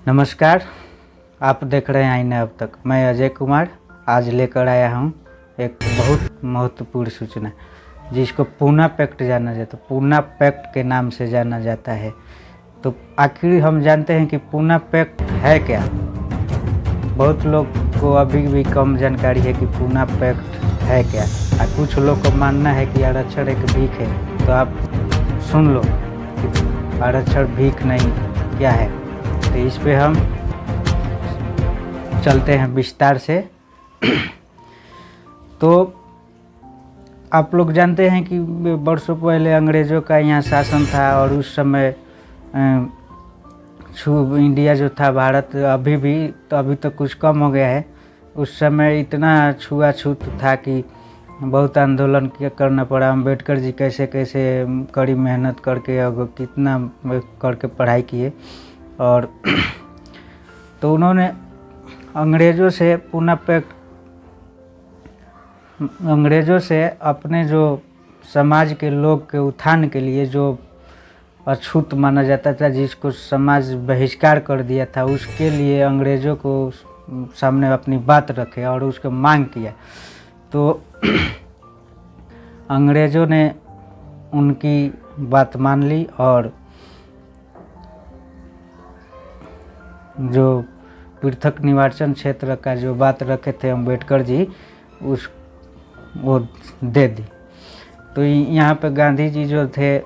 नमस्कार, आप देख रहे हैं आईना अब तक। मैं अजय कुमार आज लेकर आया हूं एक बहुत महत्वपूर्ण सूचना जिसको पूना पैक्ट जाना जाता है, पूना पैक्ट के नाम से जाना जाता है। तो आखिर हम जानते हैं कि पूना पैक्ट है क्या। बहुत लोग को अभी भी कम जानकारी है कि पूना पैक्ट है क्या। और कुछ लोग को मानना है कि आरक्षण एक भीख है। तो आप सुन लो कि आरक्षण भीख नहीं क्या है। तो इस पे हम चलते हैं विस्तार से। तो आप लोग जानते हैं कि वर्षों पहले अंग्रेज़ों का यहाँ शासन था और उस समय इंडिया जो था, भारत अभी तो कुछ कम हो गया है। उस समय इतना छुआछूत था कि बहुत आंदोलन करना पड़ा। अम्बेडकर जी कैसे कैसे कड़ी मेहनत करके और कितना करके पढ़ाई किए और तो उन्होंने अंग्रेज़ों से अपने जो समाज के लोग के उत्थान के लिए जो अछूत माना जाता था, जिसको समाज बहिष्कार कर दिया था, उसके लिए अंग्रेज़ों को सामने अपनी बात रखे और उसको मांग किया। तो अंग्रेज़ों ने उनकी बात मान ली और जो पृथक निवारण क्षेत्र का जो बात रखे थे अम्बेडकर जी, वो दे दी। तो यहाँ पे गांधी जी जो थे,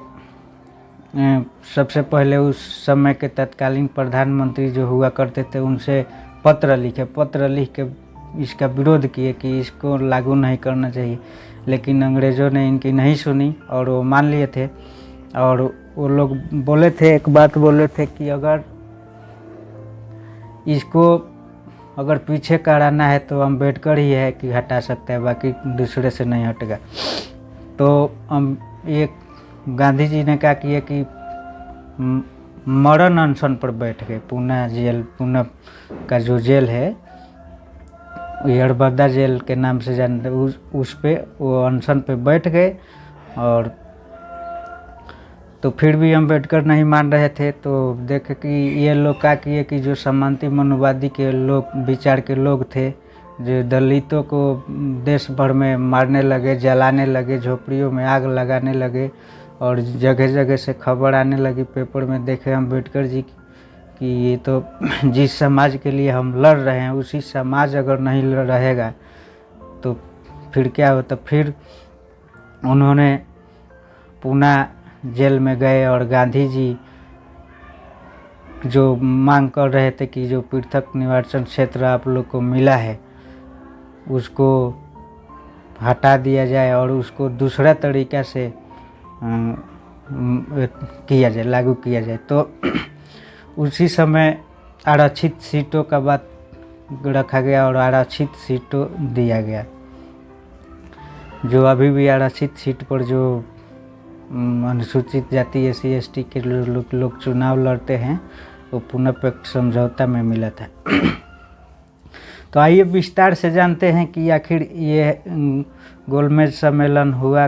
सबसे पहले उस समय के तत्कालीन प्रधानमंत्री जो हुआ करते थे, उनसे पत्र लिख के इसका विरोध किए कि इसको लागू नहीं करना चाहिए। लेकिन अंग्रेज़ों ने इनकी नहीं सुनी और वो मान लिए थे। और वो लोग एक बात बोले थे कि अगर पीछे कराना है तो अम्बेडकर ही है कि हटा सकता है, बाकी दूसरे से नहीं हटेगा। तो एक गांधी जी ने क्या किया कि मरण अनशन पर बैठ गए। पूना का जो जेल है, यड़बद्दा जेल के नाम से जानते, उस पे वो अनशन पे बैठ गए। और तो फिर भी अम्बेडकर नहीं मान रहे थे। तो देखे कि ये लोग क्या किए कि जो समांती मनोवादी के लोग, विचार के लोग थे, जो दलितों को देश भर में मारने लगे, जलाने लगे, झोपड़ियों में आग लगाने लगे और जगह जगह से खबर आने लगी पेपर में। देखे अम्बेडकर जी कि ये तो जिस समाज के लिए हम लड़ रहे हैं, उसी समाज अगर नहीं रहेगा तो फिर क्या होता। फिर उन्होंने पूना जेल में गए और गांधी जी जो मांग कर रहे थे कि जो पृथक निवारण क्षेत्र आप लोग को मिला है उसको हटा दिया जाए और उसको दूसरा तरीका से लागू किया जाए। तो उसी समय आरक्षित सीटों का बात रखा गया और आरक्षित सीटों दिया गया। जो अभी भी आरक्षित सीट पर जो अनुसूचित जाति SC/ST के लोग चुनाव लड़ते हैं, वो पूना पैक्ट समझौता में मिला था। तो आइए विस्तार से जानते हैं कि आखिर ये गोलमेज सम्मेलन हुआ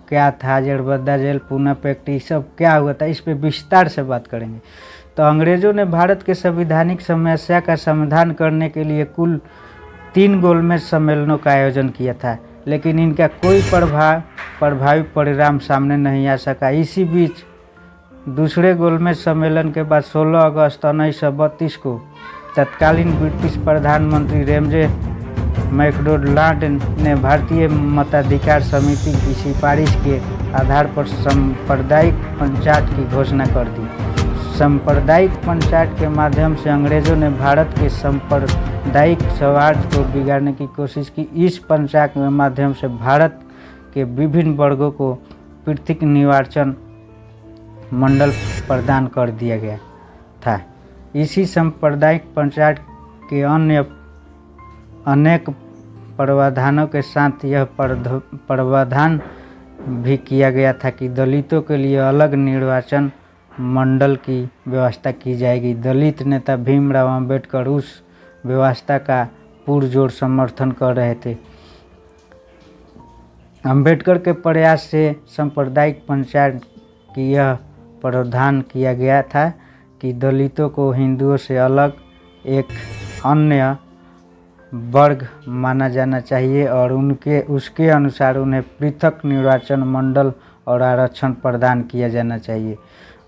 क्या था, यड़बद्दा जेल, पूना पैक्ट, ये सब क्या हुआ था, इस पे विस्तार से बात करेंगे। तो अंग्रेज़ों ने भारत के संवैधानिक समस्या का समाधान करने के लिए कुल 3 गोलमेज सम्मेलनों का आयोजन किया था, लेकिन इनका कोई प्रभावी परिणाम सामने नहीं आ सका। इसी बीच दूसरे गोलमेज सम्मेलन के बाद 16 अगस्त 1932 को तत्कालीन ब्रिटिश प्रधानमंत्री रेमजे मैकडोनाल्ड ने भारतीय मताधिकार समिति की सिफारिश के आधार पर सांप्रदायिक पंचायत की घोषणा कर दी। सांप्रदायिक पंचायत के माध्यम से अंग्रेज़ों ने भारत के सांप्रदायिक सौहार्द को बिगाड़ने की कोशिश की। इस पंचायत के माध्यम से भारत के विभिन्न वर्गों को पृथक निवारण मंडल प्रदान कर दिया गया था। इसी सांप्रदायिक पंचायत के अन्य अनेक प्रावधानों के साथ यह प्रावधान भी किया गया था कि दलितों के लिए अलग निर्वाचन मंडल की व्यवस्था की जाएगी। दलित नेता भीमराव अम्बेडकर उस व्यवस्था का पुरजोर समर्थन कर रहे थे। अम्बेडकर के प्रयास से सांप्रदायिक पंचायत की यह प्रावधान किया गया था कि दलितों को हिंदुओं से अलग एक अन्य वर्ग माना जाना चाहिए और उसके अनुसार उन्हें पृथक निर्वाचन मंडल और आरक्षण प्रदान किया जाना चाहिए।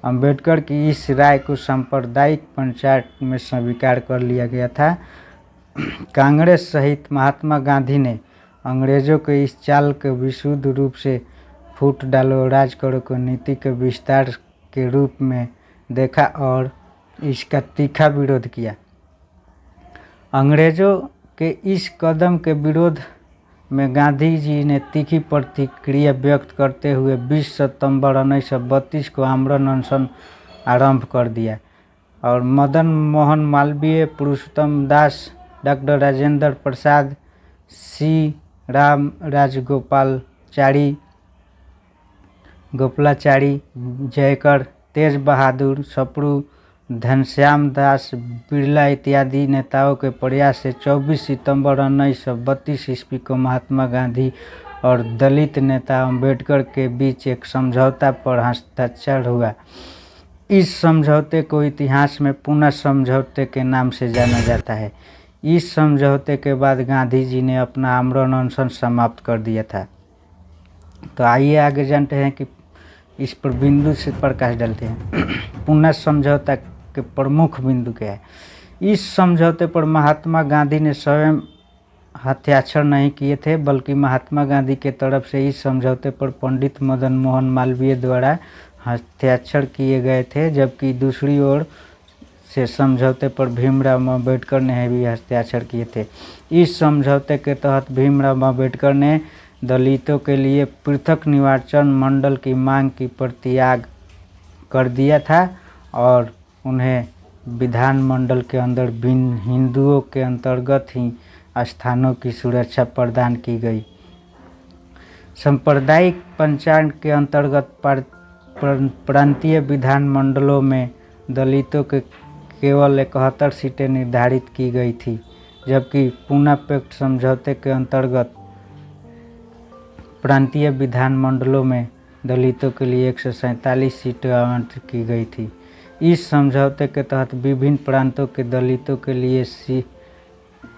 अंबेडकर की इस राय को सांप्रदायिक पंचायत में स्वीकार कर लिया गया था। कांग्रेस सहित महात्मा गांधी ने अंग्रेजों के इस चाल को विशुद्ध रूप से फूट डालो राज करो को नीति के विस्तार के रूप में देखा और इसका तीखा विरोध किया। अंग्रेजों के इस कदम के विरोध में गांधी जी ने तीखी प्रतिक्रिया व्यक्त करते हुए 20 सितंबर 1932 को आमरण अनशन आरंभ कर दिया और मदन मोहन मालवीय, पुरुषोत्तम दास, डॉक्टर राजेंद्र प्रसाद, सी राम गोपालाचारी, जयकर, तेज बहादुर, सप्रू, घनश्याम दास बिरला इत्यादि नेताओं के प्रयास से 24 सितंबर 1932 ईस्वी को महात्मा गांधी और दलित नेता अंबेडकर के बीच एक समझौता पर हस्ताक्षर हुआ। इस समझौते को इतिहास में पुनः समझौते के नाम से जाना जाता है। इस समझौते के बाद गांधी जी ने अपना आमरण अनशन समाप्त कर दिया था। तो आइए आगे जानते हैं कि इस पर बिंदु से प्रकाश डालते हैं। पुनः समझौता के प्रमुख बिंदु क्या है? इस समझौते पर महात्मा गांधी ने स्वयं हस्ताक्षर नहीं किए थे, बल्कि महात्मा गांधी के तरफ से इस समझौते पर पंडित मदन मोहन मालवीय द्वारा हस्ताक्षर किए गए थे, जबकि दूसरी ओर से समझौते पर भीमराव अम्बेडकर ने भी हस्ताक्षर किए थे। इस समझौते के तहत भीमराव अम्बेडकर ने दलितों के लिए पृथक निर्वाचन मंडल की मांग की परित्याग कर दिया था और उन्हें विधानमंडल के अंदर हिंदुओं के अंतर्गत ही स्थानों की सुरक्षा प्रदान की गई। सांप्रदायिक पंचायत के अंतर्गत प्रांतीय विधानमंडलों में दलितों के केवल 71 सीटें निर्धारित की गई थी, जबकि पूना पैक्ट समझौते के अंतर्गत प्रांतीय विधानमंडलों में दलितों के लिए 147 सीटें आवंटित की गई थी। इस समझौते के तहत विभिन्न प्रांतों के दलितों के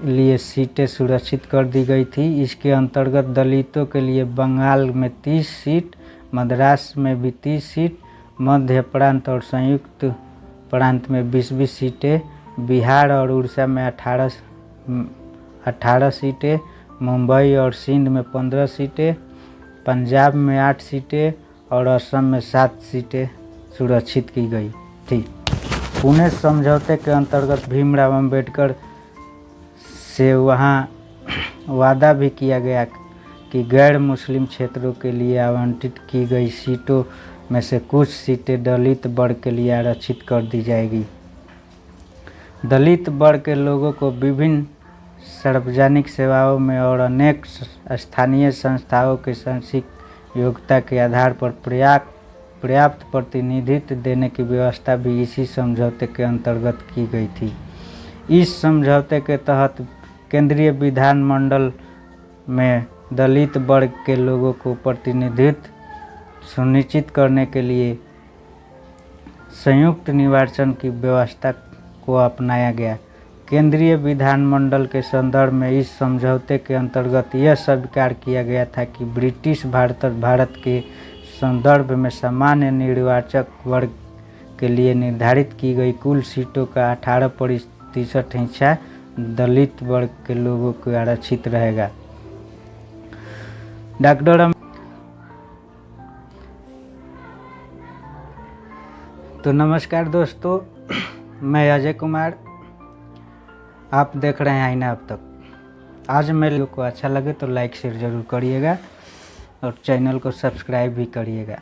लिए सीटें सुरक्षित कर दी गई थी। इसके अंतर्गत दलितों के लिए बंगाल में 30 सीट, मद्रास में भी 30 सीट, मध्य प्रांत और संयुक्त प्रांत में 20-20 सीटें, बिहार और उड़ीसा में 18 सीटें, मुंबई और सिंध में 15 सीटें, पंजाब में 8 सीटें और असम में 7 सीटें सुरक्षित की गई थी। पुणे समझौते के अंतर्गत भीमराव अम्बेडकर से वहाँ वादा भी किया गया कि गैर मुस्लिम क्षेत्रों के लिए आवंटित की गई सीटों में से कुछ सीटें दलित वर्ग के लिए आरक्षित कर दी जाएगी। दलित वर्ग के लोगों को विभिन्न सार्वजनिक सेवाओं में और अनेक स्थानीय संस्थाओं के शैक्षिक योग्यता के आधार पर पर्याप्त प्रतिनिधित्व देने की व्यवस्था भी इसी समझौते के अंतर्गत की गई थी। इस समझौते के तहत केंद्रीय विधानमंडल में दलित वर्ग के लोगों को प्रतिनिधित्व सुनिश्चित करने के लिए संयुक्त निर्वाचन की व्यवस्था को अपनाया गया। केंद्रीय विधानमंडल के संदर्भ में इस समझौते के अंतर्गत यह स्वीकार किया गया था कि ब्रिटिश भारत के संदर्भ में सामान्य निर्वाचक वर्ग के लिए निर्धारित की गई कुल सीटों का 18% हिस्सा दलित वर्ग के लोगों को आरक्षित रहेगा। तो नमस्कार दोस्तों, मैं अजय कुमार, आप देख रहे हैं आईना अब तक। आज मेरे वीडियो को अच्छा लगे तो लाइक शेयर ज़रूर करिएगा और चैनल को सब्सक्राइब भी करिएगा।